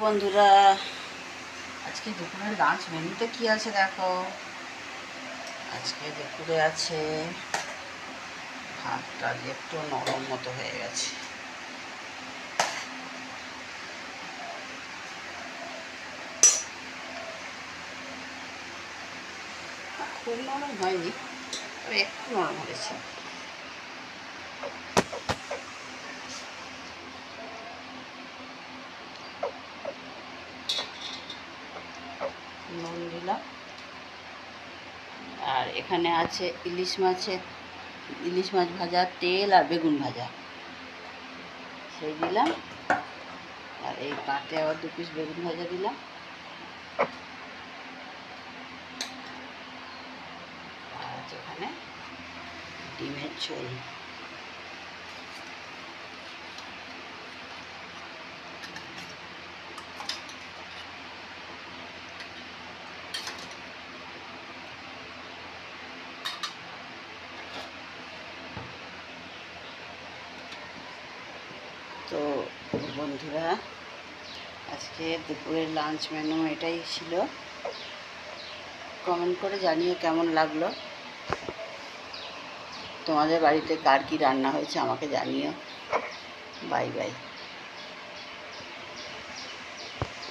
বন্ধুরা, আজকে দুপুরের লাঞ্চ মেনুতে কি আছে দেখো। আজকে দুপুরে আছে ভাতটা যে একটু নরম মতো হয়ে গেছে, খুব নরম হয়নি, তবে একটু নরম হয়েছে। নুন দিলাম, আর এখানে আছে ইলিশ মাছ ভাজা, তেল আর বেগুন ভাজা, সেই দিলাম। আর এই পাতে আবার 2 পিস বেগুন ভাজা দিলাম। আর এখানে ডিমের ঝোল। তো বন্ধুরা, আজকে দুপুরের লাঞ্চ মেনু এটাই ছিল। কমেন্ট করে জানিও কেমন লাগলো, তোমাদের বাড়িতে কার কী রান্না হয়েছে আমাকে জানিও। Bye bye.